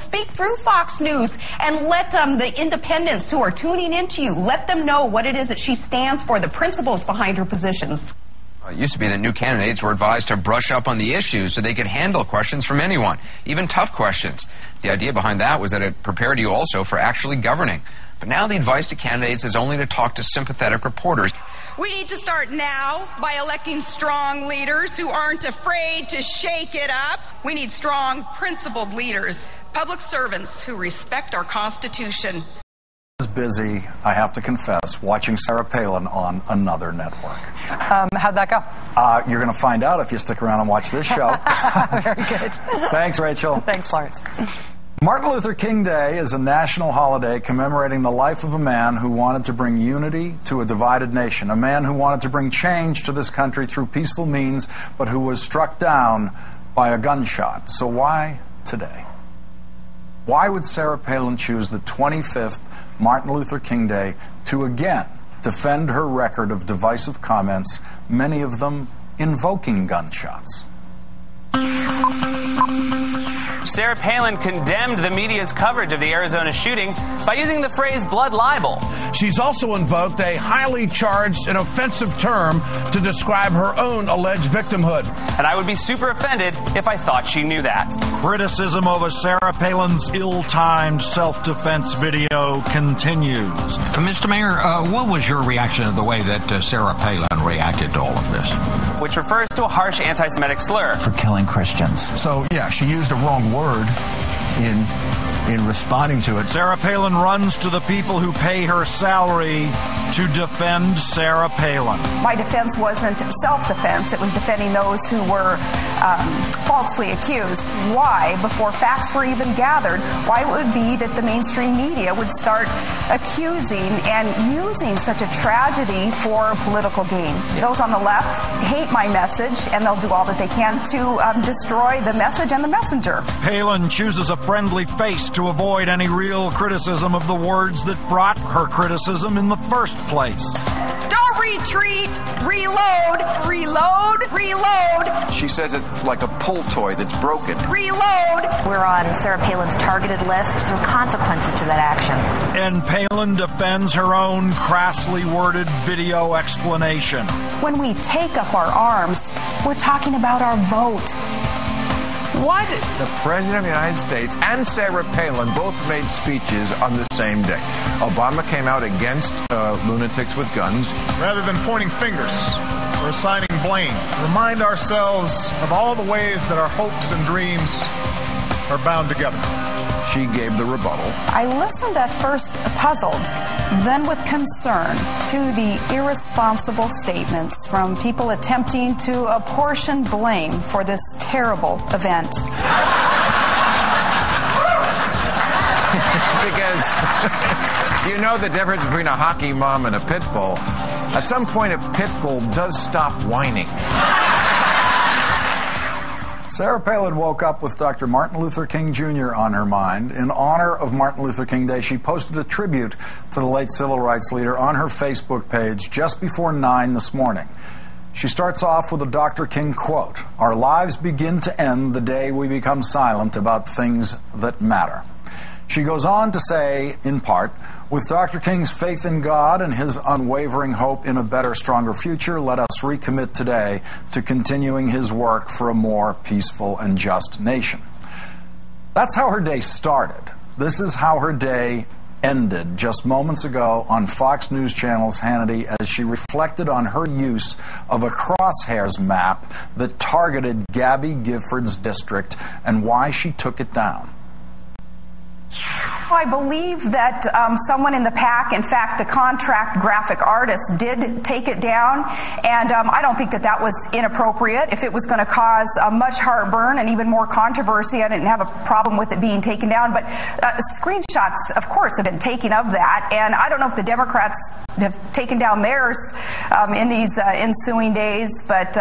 speak through Fox News and let the independents who are tuning into you, let them know what it is that she stands for, the principles behind her positions. It used to be that new candidates were advised to brush up on the issues so they could handle questions from anyone, even tough questions. The idea behind that was that it prepared you also for actually governing. But now the advice to candidates is only to talk to sympathetic reporters. We need to start now by electing strong leaders who aren't afraid to shake it up. We need strong, principled leaders, public servants who respect our Constitution. I was busy, I have to confess, watching Sarah Palin on another network. How'd that go? You're going to find out if you stick around and watch this show. Very good. Thanks, Rachel. Thanks, Lawrence. Martin Luther King Day is a national holiday commemorating the life of a man who wanted to bring unity to a divided nation, a man who wanted to bring change to this country through peaceful means, but who was struck down by a gunshot. So why today? Why would Sarah Palin choose the 25th Martin Luther King Day to again defend her record of divisive comments, many of them invoking gunshots? Sarah Palin condemned the media's coverage of the Arizona shooting by using the phrase blood libel. She's also invoked a highly charged and offensive term to describe her own alleged victimhood. And I would be super offended if I thought she knew that. Criticism over Sarah Palin's ill-timed self-defense video continues. Mr. Mayor, what was your reaction to the way that Sarah Palin reacted to all of this? Which refers to a harsh anti-Semitic slur. For killing Christians. So, yeah, she used a wrong word in responding to it. Sarah Palin runs to the people who pay her salary to defend Sarah Palin. My defense wasn't self-defense. It was defending those who were falsely accused. Why, before facts were even gathered, why it would be that the mainstream media would start accusing and using such a tragedy for political gain? Those on the left hate my message, and they'll do all that they can to destroy the message and the messenger. Palin chooses a friendly face to avoid any real criticism of the words that brought her criticism in the first place. Don't retreat, reload, reload, reload. She says it like a pull toy that's broken. Reload. We're on Sarah Palin's targeted list. There are consequences to that action. And Palin defends her own crassly worded video explanation. When we take up our arms, we're talking about our vote. What? The President of the United States and Sarah Palin both made speeches on the same day. Obama came out against lunatics with guns. Rather than pointing fingers or assigning blame, remind ourselves of all the ways that our hopes and dreams are bound together. She gave the rebuttal. I listened at first puzzled, then with concern to the irresponsible statements from people attempting to apportion blame for this terrible event. Because you know the difference between a hockey mom and a pit bull. At some point, a pit bull does stop whining. Sarah Palin woke up with Dr. Martin Luther King Jr. on her mind. In honor of Martin Luther King Day, she posted a tribute to the late civil rights leader on her Facebook page just before 9 this morning. She starts off with a Dr. King quote, "Our lives begin to end the day we become silent about things that matter." She goes on to say, in part, "With Dr. King's faith in God and his unwavering hope in a better, stronger future, let us recommit today to continuing his work for a more peaceful and just nation." That's how her day started. This is how her day ended just moments ago on Fox News Channel's Hannity as she reflected on her use of a crosshairs map that targeted Gabby Gifford's district and why she took it down. I believe that someone in the PAC, in fact, the contract graphic artist, did take it down, and I don't think that that was inappropriate. If it was going to cause much heartburn and even more controversy, I didn't have a problem with it being taken down. But screenshots, of course, have been taken of that, and I don't know if the Democrats have taken down theirs in these ensuing days. But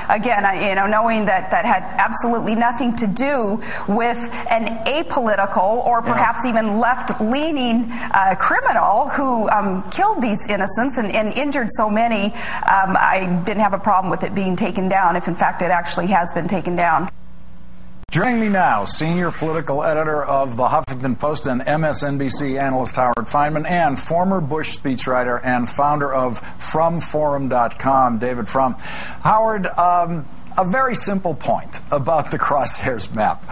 again, knowing that that had absolutely nothing to do with an apolitical or perhaps even left-leaning criminal who killed these innocents and injured so many, I didn't have a problem with it being taken down, if in fact it actually has been taken down. Joining me now, senior political editor of the Huffington Post and MSNBC analyst Howard Fineman, and former Bush speechwriter and founder of FromForum.com, David Frum. Howard, a very simple point about the Crosshairs map.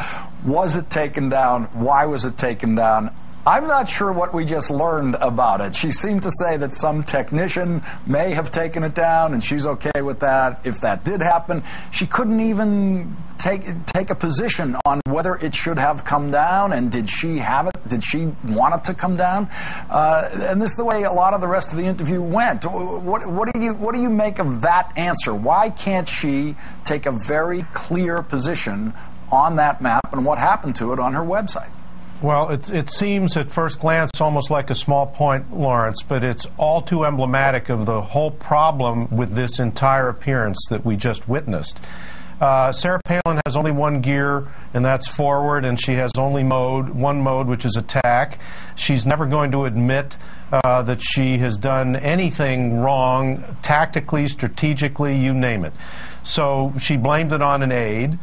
Was it taken down? Why was it taken down? I'm not sure what we just learned about it. She seemed to say that some technician may have taken it down, and she's okay with that. If that did happen, she couldn't even take a position on whether it should have come down, and did she have it? Did she want it to come down? And this is the way a lot of the rest of the interview went. What do you make of that answer? Why can't she take a very clear position on that map and what happened to it on her website? Well, it seems at first glance almost like a small point, Lawrence, but it's all too emblematic of the whole problem with this entire appearance that we just witnessed. Sarah Palin has only one gear, and that's forward, and she has only one mode, which is attack. She's never going to admit that she has done anything wrong, tactically, strategically, you name it. So she blamed it on an aide.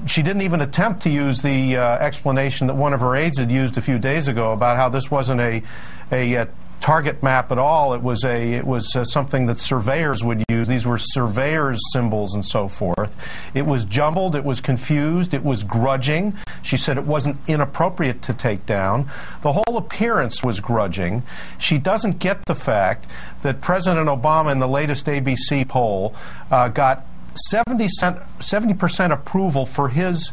She didn't even attempt to use the explanation that one of her aides had used a few days ago about how this wasn't a target map at all. It was something that surveyors would use. These were surveyors' symbols and so forth. It was jumbled. It was confused. It was grudging. She said it wasn't inappropriate to take down. The whole appearance was grudging. She doesn't get the fact that President Obama in the latest ABC poll got 70% approval for his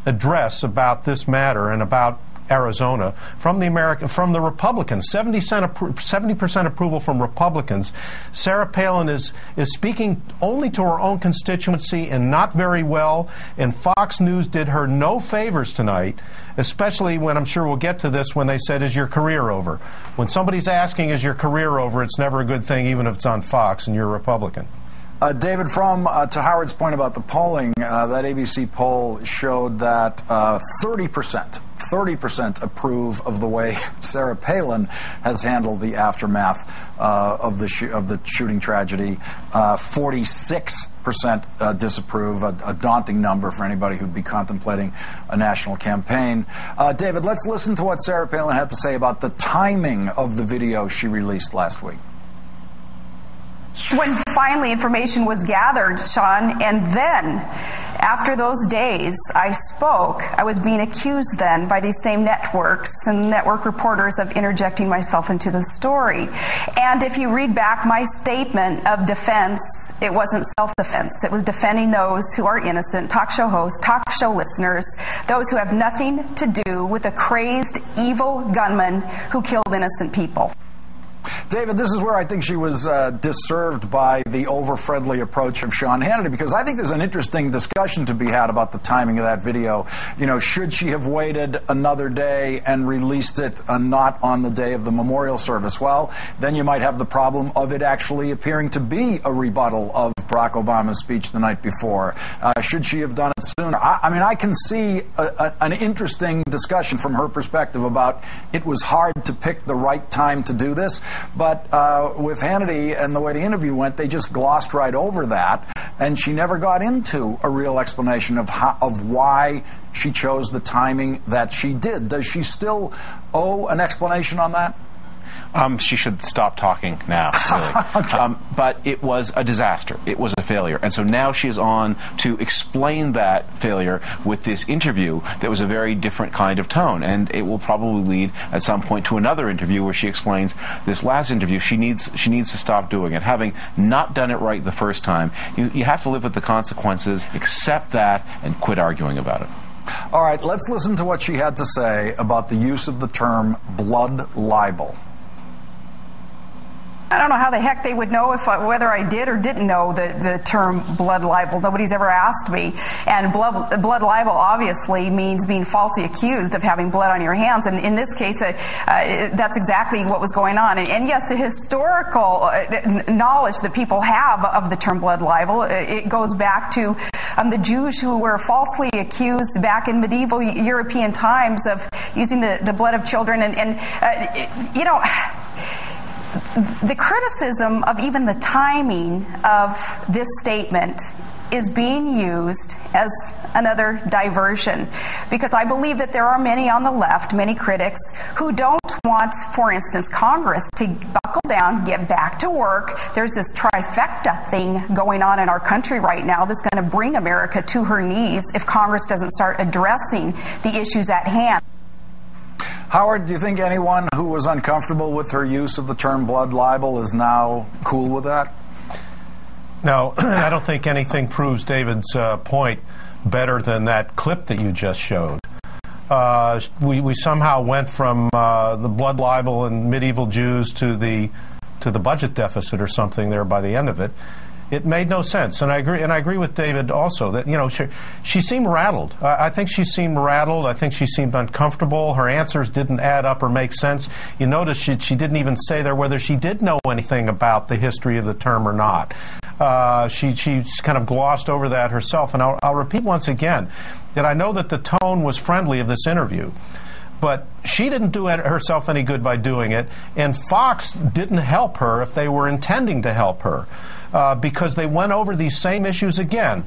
address about this matter and about Arizona from the Republicans. 70% approval from Republicans. Sarah Palin is speaking only to her own constituency and not very well, and Fox News did her no favors tonight, especially when, I'm sure we'll get to this, when they said, is your career over? When somebody's asking, is your career over, it's never a good thing, even if it's on Fox and you're a Republican. David Frum, to Howard's point about the polling, that ABC poll showed that 30% approve of the way Sarah Palin has handled the aftermath of the shooting tragedy. 46% disapprove, a daunting number for anybody who'd be contemplating a national campaign. David, let's listen to what Sarah Palin had to say about the timing of the video she released last week. When finally information was gathered, Sean, and then after those days I spoke, I was being accused then by these same networks and network reporters of interjecting myself into the story. And if you read back my statement of defense, it wasn't self-defense. It was defending those who are innocent, talk show hosts, talk show listeners, those who have nothing to do with a crazed, evil gunman who killed innocent people. David, this is where I think she was disserved by the over-friendly approach of Sean Hannity, because I think there's an interesting discussion to be had about the timing of that video. You know, should she have waited another day and released it not on the day of the memorial service? Well, then you might have the problem of it actually appearing to be a rebuttal of Barack Obama's speech the night before. Should she have done it sooner? I mean, I can see an interesting discussion from her perspective about it was hard to pick the right time to do this. But with Hannity and the way the interview went, they just glossed right over that, and she never got into a real explanation of why she chose the timing that she did. Does she still owe an explanation on that? She should stop talking now, really. Okay. But it was a disaster. It was a failure. And so now she is on to explain that failure with this interview that was a very different kind of tone. And it will probably lead at some point to another interview where she explains this last interview. She needs to stop doing it. Having not done it right the first time, you have to live with the consequences, accept that, and quit arguing about it. All right, let's listen to what she had to say about the use of the term blood libel. I don't know how the heck they would know whether I did or didn't know the term blood libel. Nobody's ever asked me. And blood libel obviously means being falsely accused of having blood on your hands. And in this case, that's exactly what was going on. And yes, the historical knowledge that people have of the term blood libel, it goes back to the Jews who were falsely accused back in medieval European times of using the blood of children. And you know, the criticism of even the timing of this statement is being used as another diversion, because I believe that there are many on the left, many critics, who don't want, for instance, Congress to buckle down, get back to work. There's this trifecta thing going on in our country right now that's going to bring America to her knees if Congress doesn't start addressing the issues at hand. Howard, do you think anyone who was uncomfortable with her use of the term blood libel is now cool with that? No, I don't think anything proves David's point better than that clip that you just showed. We somehow went from the blood libel and medieval Jews to the budget deficit or something there by the end of it. It made no sense, and I agree with David also that, you know, she seemed rattled. I think she seemed rattled. I think she seemed uncomfortable. Her answers didn't add up or make sense. You notice she didn't even say there whether she did know anything about the history of the term or not. She kind of glossed over that herself, and I'll repeat once again that I know that the tone was friendly of this interview, but she didn't do herself any good by doing it, and Fox didn't help her if they were intending to help her. Because they went over these same issues again.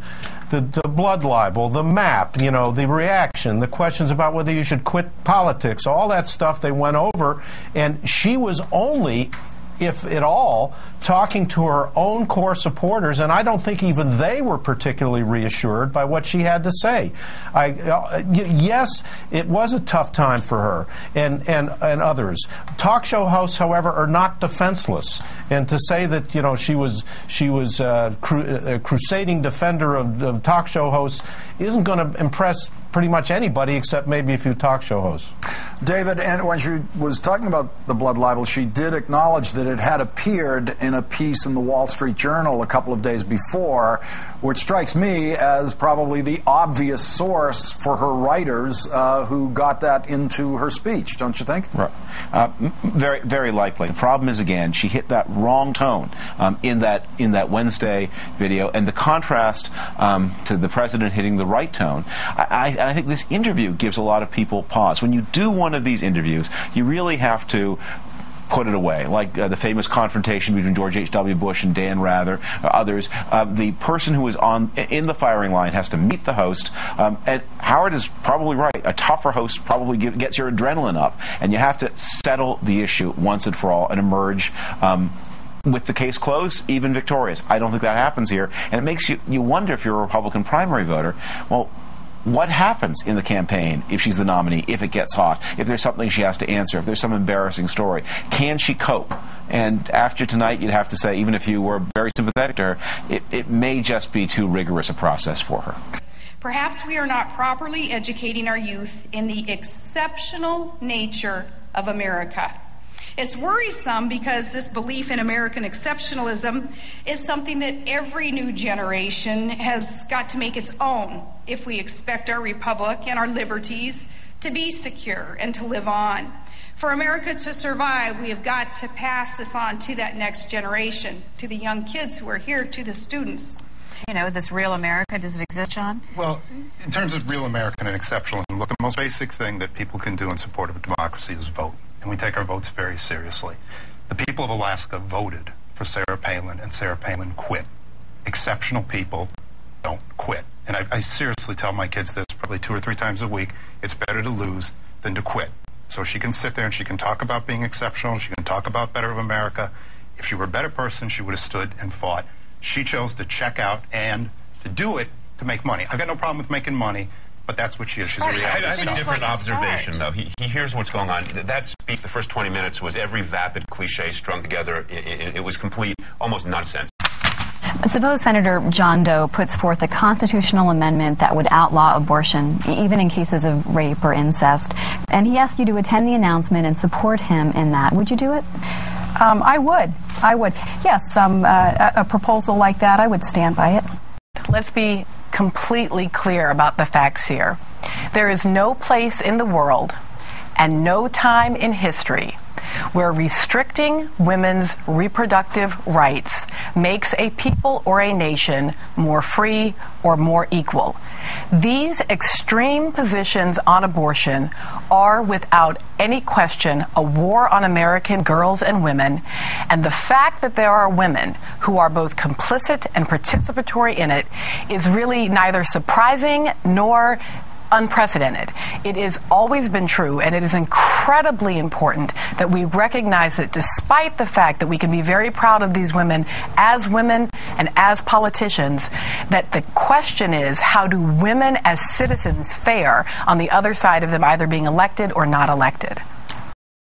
The blood libel, the map, you know, the reaction, the questions about whether you should quit politics, all that stuff they went over, and she was only, if at all, talking to her own core supporters, and I don't think even they were particularly reassured by what she had to say. Yes, it was a tough time for her and others. Talk show hosts, however, are not defenseless, and to say that, you know, she was a crusading defender of talk show hosts isn't going to impress pretty much anybody except maybe a few talk show hosts. David, and when she was talking about the blood libel, she did acknowledge that it had appeared in a piece in the Wall Street Journal a couple of days before, which strikes me as probably the obvious source for her writers who got that into her speech, don't you think? Right. Very, very likely. The problem is, again, she hit that wrong tone in that Wednesday video, and the contrast to the president hitting the right tone. I think this interview gives a lot of people pause. When you do one of these interviews, you really have to put it away, like the famous confrontation between George H.W. Bush and Dan Rather, others. The person who is in the firing line has to meet the host, and Howard is probably right. A tougher host probably gets your adrenaline up, and you have to settle the issue once and for all and emerge with the case closed, even victorious. I don't think that happens here, and it makes you wonder, if you're a Republican primary voter, well, what happens in the campaign if she's the nominee, if it gets hot, if there's something she has to answer, if there's some embarrassing story? Can she cope? And after tonight, you'd have to say, even if you were very sympathetic to her, it may just be too rigorous a process for her. Perhaps we are not properly educating our youth in the exceptional nature of America. It's worrisome because this belief in American exceptionalism is something that every new generation has got to make its own if we expect our republic and our liberties to be secure and to live on. For America to survive, we have got to pass this on to that next generation, to the young kids who are here, to the students. You know, this real America, does it exist, John? Well, in terms of real American and exceptionalism, look, the most basic thing that people can do in support of a democracy is vote. And we take our votes very seriously. The people of Alaska voted for Sarah Palin, and Sarah Palin quit. Exceptional people don't quit. And I seriously tell my kids this probably 2 or 3 times a week. It's better to lose than to quit. So she can sit there and she can talk about being exceptional. She can talk about better of America. If she were a better person, she would have stood and fought. She chose to check out and to do it to make money. I've got no problem with making money, but that's what she is. She's a reality I star. have a different observation, though. He hears what's going on. That speech, the first 20 minutes, was every vapid cliche strung together. It was complete, almost nonsense. Suppose Senator John Doe puts forth a constitutional amendment that would outlaw abortion, even in cases of rape or incest, and he asked you to attend the announcement and support him in that. Would you do it? I would. Yes, a proposal like that, I would stand by it. Let's be completely clear about the facts here. There is no place in the world and no time in history where restricting women's reproductive rights makes a people or a nation more free or more equal. These extreme positions on abortion are, without any question, a war on American girls and women, and the fact that there are women who are both complicit and participatory in it is really neither surprising nor unprecedented. It has always been true, and it is incredibly important that we recognize that despite the fact that we can be very proud of these women and as politicians, that the question is, how do women as citizens fare on the other side of them either being elected or not elected?